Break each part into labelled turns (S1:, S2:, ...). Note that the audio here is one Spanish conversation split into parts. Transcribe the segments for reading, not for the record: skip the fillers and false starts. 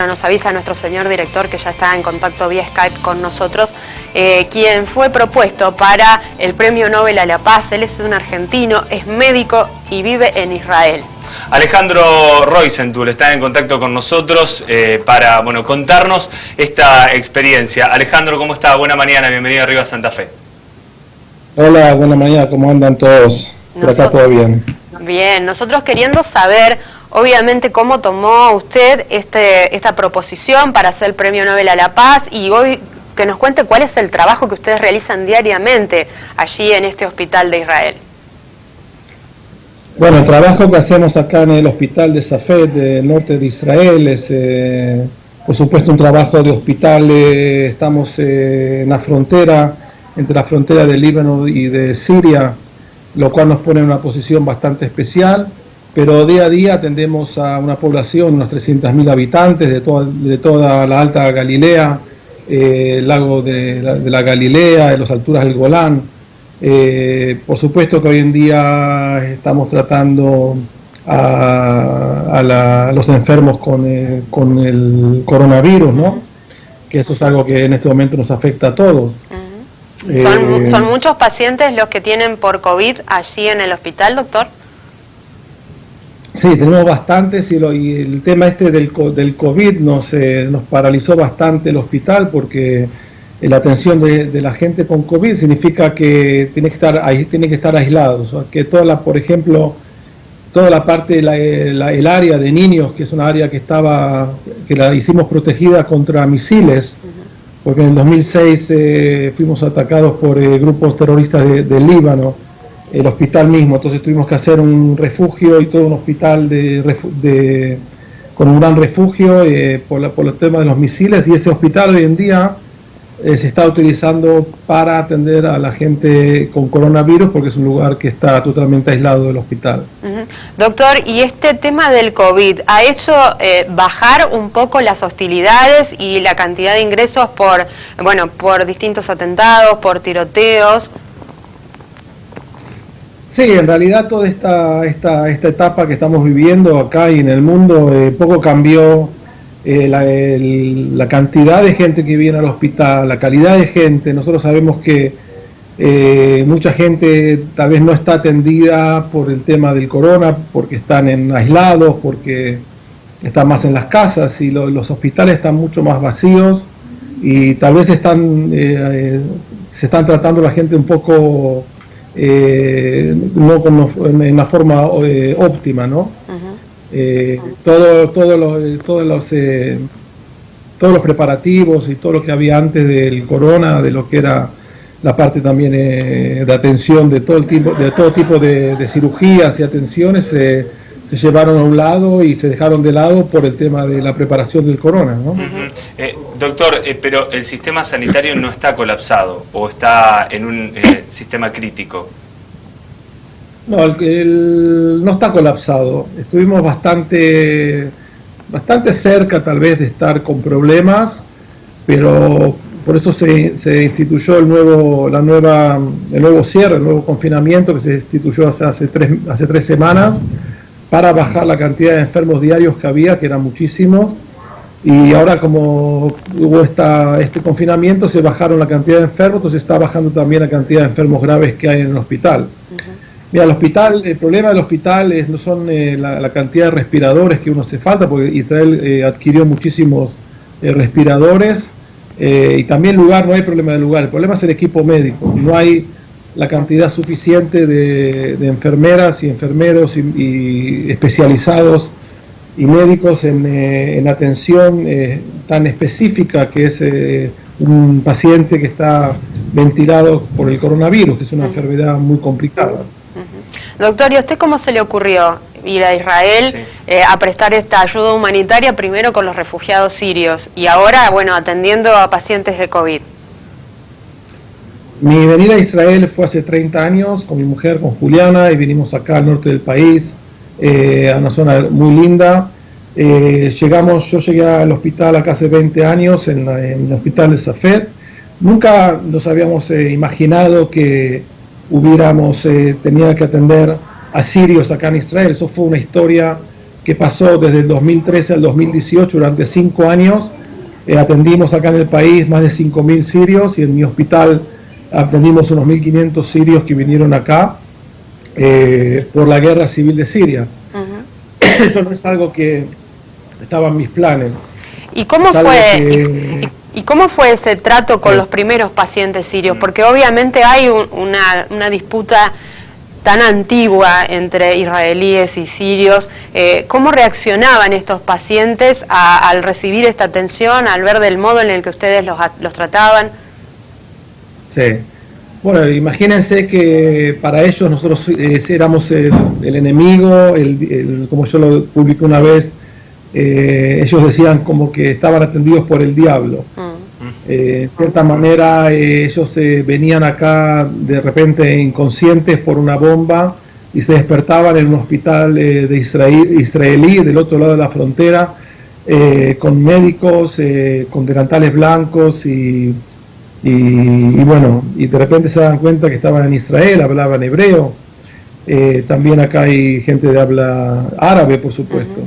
S1: Nos avisa nuestro señor director que ya está en contacto vía Skype con nosotros, quien fue propuesto para el Premio Nobel a la Paz. Él es un argentino, es médico y vive en Israel.
S2: Alejandro Roisenthal está en contacto con nosotros para contarnos esta experiencia. Alejandro, ¿cómo está? Buena mañana, bienvenido a Arriba Santa Fe.
S3: Hola, buena mañana, ¿cómo andan todos? Por acá todo bien.
S1: Bien, nosotros queriendo saber, obviamente, cómo tomó usted esta proposición para hacer el Premio Nobel a la Paz, y hoy que nos cuente cuál es el trabajo que ustedes realizan diariamente allí en este hospital de Israel.
S3: Bueno, el trabajo que hacemos acá en el hospital de Safed, del norte de Israel, es por supuesto un trabajo de hospital. Estamos en la frontera, entre la frontera del Líbano y de Siria, lo cual nos pone en una posición bastante especial, pero día a día atendemos a una población, unos 300.000 habitantes de toda la Alta Galilea, el lago de la Galilea, de las alturas del Golán. Por supuesto que hoy en día estamos tratando a los enfermos con el coronavirus, ¿no? Que eso es algo que en este momento nos afecta a todos.
S1: ¿Son muchos pacientes los que tienen por COVID allí en el hospital, doctor?
S3: Sí, tenemos bastantes, y el tema del COVID nos paralizó bastante el hospital, porque la atención de la gente con COVID significa que tiene que estar aislados. O sea, que por ejemplo, toda la parte, el área de niños, que es una área que la hicimos protegida contra misiles, porque en el 2006 fuimos atacados por grupos terroristas del Líbano, el hospital mismo. Entonces tuvimos que hacer un refugio y todo un hospital con un gran refugio por el tema de los misiles, y ese hospital hoy en día se está utilizando para atender a la gente con coronavirus, porque es un lugar que está totalmente aislado del hospital.
S1: Doctor, ¿y este tema del COVID ha hecho bajar un poco las hostilidades y la cantidad de ingresos por distintos atentados, por tiroteos?
S3: Sí, en realidad toda esta etapa que estamos viviendo acá y en el mundo poco cambió. La cantidad de gente que viene al hospital, la calidad de gente. Nosotros sabemos que mucha gente tal vez no está atendida por el tema del corona, porque están aislados, porque están más en las casas, y los hospitales están mucho más vacíos, y tal vez se están tratando a la gente un poco no en una forma óptima, ¿no? Todos los preparativos y todo lo que había antes del corona, de lo que era la parte también de atención de todo tipo de cirugías y atenciones, se llevaron a un lado y se dejaron de lado por el tema de la preparación del corona, ¿no?
S2: Doctor, pero el sistema sanitario no está colapsado, o está en un sistema crítico.
S3: No, no está colapsado. Estuvimos bastante cerca tal vez de estar con problemas, pero por eso se instituyó el nuevo cierre, el nuevo confinamiento, que se instituyó hace 3 semanas, para bajar la cantidad de enfermos diarios que había, que eran muchísimos. Y ahora, como hubo este confinamiento, se bajaron la cantidad de enfermos, entonces está bajando también la cantidad de enfermos graves que hay en el hospital. Mira, el problema del hospital no son la cantidad de respiradores que uno hace falta, porque Israel adquirió muchísimos respiradores, y también no hay problema de lugar. El problema es el equipo médico. No hay la cantidad suficiente de enfermeras y enfermeros y especializados y médicos en atención tan específica, que es un paciente que está ventilado por el coronavirus, que es una enfermedad muy complicada.
S1: Doctor, ¿y a usted cómo se le ocurrió ir a Israel a prestar esta ayuda humanitaria, primero con los refugiados sirios y ahora, atendiendo a pacientes de COVID?
S3: Mi venida a Israel fue hace 30 años con mi mujer, con Juliana, y vinimos acá al norte del país, a una zona muy linda. Yo llegué al hospital acá hace 20 años, en el hospital de Safed. Nunca nos habíamos imaginado que tenía que atender a sirios acá en Israel. Eso fue una historia que pasó desde el 2013 al 2018, durante 5 años. Atendimos acá en el país más de 5.000 sirios y en mi hospital atendimos unos 1.500 sirios que vinieron acá por la guerra civil de Siria. Eso no es algo que estaba en mis planes.
S1: ¿Y cómo fue ese trato con los primeros pacientes sirios? Porque obviamente hay una disputa tan antigua entre israelíes y sirios. ¿Cómo reaccionaban estos pacientes al recibir esta atención, al ver del modo en el que ustedes los trataban?
S3: Sí. Bueno, imagínense que para ellos nosotros éramos el enemigo, como yo lo publiqué una vez, ellos decían como que estaban atendidos por el diablo. De cierta manera ellos venían acá de repente inconscientes por una bomba y se despertaban en un hospital de israelí del otro lado de la frontera, con médicos, con delantales blancos y bueno, y de repente se dan cuenta que estaban en Israel, hablaban hebreo. También acá hay gente de habla árabe, por supuesto.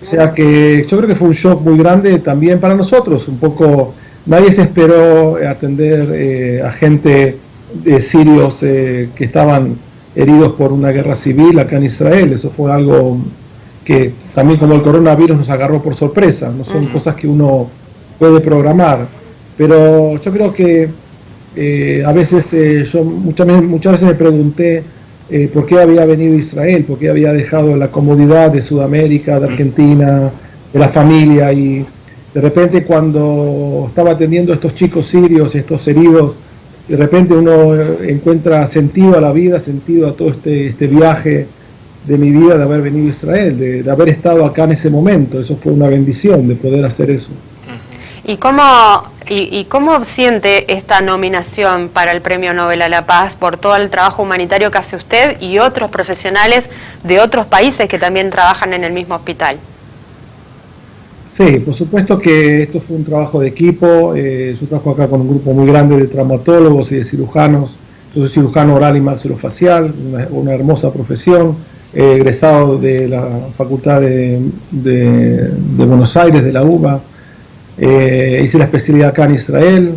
S3: O sea que yo creo que fue un shock muy grande también para nosotros. Un poco, nadie se esperó atender a gente de sirios que estaban heridos por una guerra civil acá en Israel. Eso fue algo que también, como el coronavirus, nos agarró por sorpresa. No son cosas que uno puede programar. Pero yo creo que a veces, yo muchas veces me pregunté por qué había venido a Israel, por qué había dejado la comodidad de Sudamérica, de Argentina, de la familia, y de repente cuando estaba atendiendo a estos chicos sirios, estos heridos, de repente uno encuentra sentido a la vida, sentido a todo este viaje de mi vida de haber venido a Israel, de haber estado acá en ese momento. Eso fue una bendición de poder hacer eso.
S1: ¿Y cómo siente esta nominación para el Premio Nobel a la Paz por todo el trabajo humanitario que hace usted y otros profesionales de otros países que también trabajan en el mismo hospital?
S3: Sí, por supuesto que esto fue un trabajo de equipo. Yo trabajo acá con un grupo muy grande de traumatólogos y de cirujanos. Yo soy cirujano oral y maxilofacial, una hermosa profesión, egresado de la Facultad de Buenos Aires, de la UBA. Hice la especialidad acá en Israel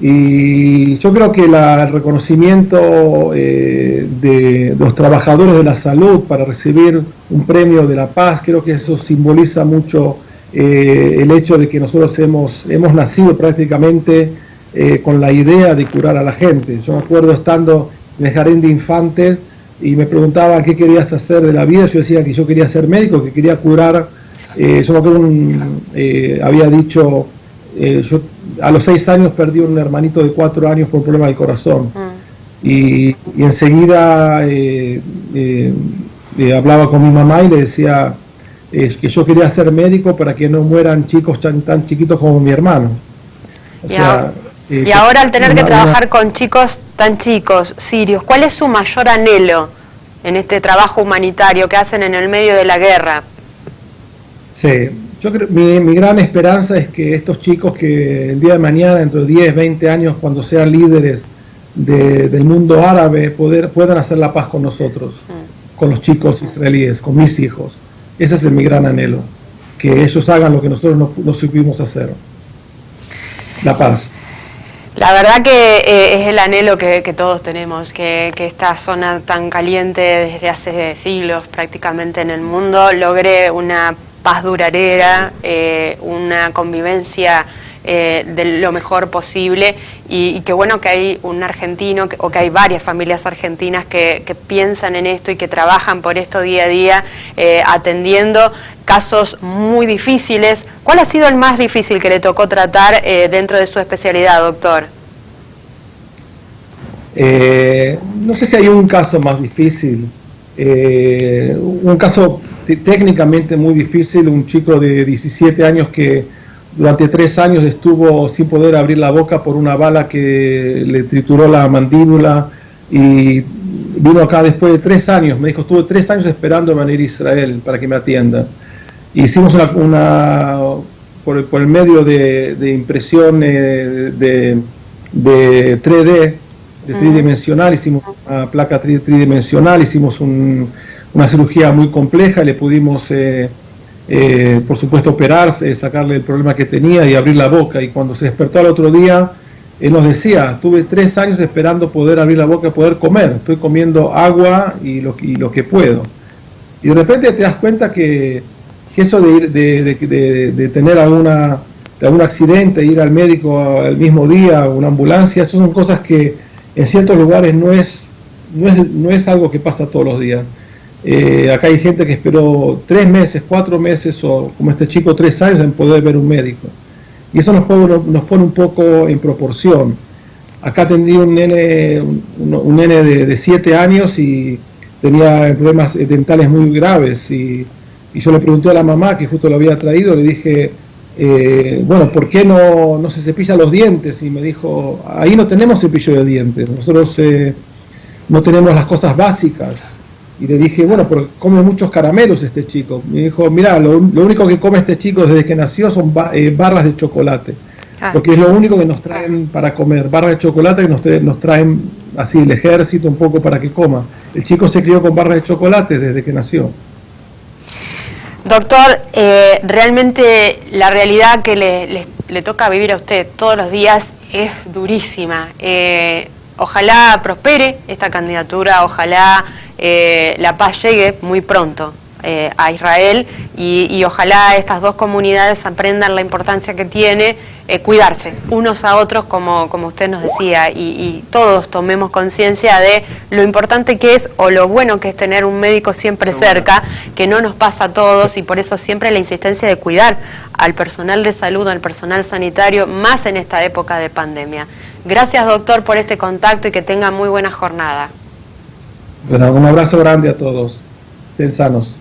S3: y yo creo que el reconocimiento de los trabajadores de la salud para recibir un premio de la paz, creo que eso simboliza mucho el hecho de que nosotros hemos nacido prácticamente con la idea de curar a la gente. Yo me acuerdo estando en el jardín de infantes y me preguntaban qué querías hacer de la vida. Yo decía que yo quería ser médico, que quería curar. Yo me acuerdo había dicho, yo a los 6 años perdí un hermanito de 4 años por un problema del corazón. Y enseguida hablaba con mi mamá y le decía que yo quería ser médico para que no mueran chicos tan chiquitos como mi hermano.
S1: Y ahora al tener que trabajar con chicos tan chicos, sirios, ¿cuál es su mayor anhelo en este trabajo humanitario que hacen en el medio de la guerra?
S3: Sí, yo creo, mi gran esperanza es que estos chicos que el día de mañana, dentro de 10, 20 años, cuando sean líderes del mundo árabe, puedan hacer la paz con nosotros, con los chicos israelíes, con mis hijos. Ese es mi gran anhelo, que ellos hagan lo que nosotros no supimos hacer, la paz.
S1: La verdad que es el anhelo que todos tenemos, que esta zona tan caliente desde hace siglos prácticamente en el mundo logre una paz duradera, una convivencia de lo mejor posible y qué bueno que hay un argentino o que hay varias familias argentinas que piensan en esto y que trabajan por esto día a día, atendiendo casos muy difíciles. ¿Cuál ha sido el más difícil que le tocó tratar dentro de su especialidad, doctor?
S3: No sé si hay un caso más difícil. Un caso técnicamente muy difícil, un chico de 17 años que durante 3 años estuvo sin poder abrir la boca por una bala que le trituró la mandíbula y vino acá después de 3 años. Me dijo, estuve 3 años esperando venir a Israel para que me atienda. Hicimos por el medio de impresión de 3D, de tridimensional, hicimos una placa tridimensional, hicimos un una cirugía muy compleja, le pudimos, por supuesto, operarse, sacarle el problema que tenía y abrir la boca. Y cuando se despertó al otro día, él nos decía, tuve 3 años esperando poder abrir la boca y poder comer, estoy comiendo agua y lo que puedo. Y de repente te das cuenta que eso de tener algún accidente, ir al médico al mismo día, una ambulancia, eso son cosas que en ciertos lugares no es algo que pasa todos los días. Acá hay gente que esperó 3 meses, 4 meses, o como este chico 3 años en poder ver un médico. Y eso nos pone un poco en proporción. Acá atendí un nene de 7 años y tenía problemas dentales muy graves. Y yo le pregunté a la mamá, que justo lo había traído, le dije, bueno, ¿por qué no se cepilla los dientes? Y me dijo, ahí no tenemos cepillo de dientes, nosotros no tenemos las cosas básicas. Y le dije, bueno, porque come muchos caramelos este chico. Me dijo, mira, lo único que come este chico desde que nació son barras de chocolate. Porque es lo único que nos traen para comer, barras de chocolate que nos traen así el ejército un poco para que coma. El chico se crió con barras de chocolate desde que nació.
S1: Doctor, realmente la realidad que le toca vivir a usted todos los días es durísima. Ojalá prospere esta candidatura, ojalá la paz llegue muy pronto a Israel y ojalá estas dos comunidades aprendan la importancia que tiene cuidarse unos a otros, como usted nos decía, y todos tomemos conciencia de lo importante que es o lo bueno que es tener un médico siempre cerca, que no nos pasa a todos, y por eso siempre la insistencia de cuidar al personal de salud, al personal sanitario, más en esta época de pandemia. Gracias, doctor, por este contacto y que tenga muy buena jornada.
S3: Bueno, un abrazo grande a todos. Estén sanos.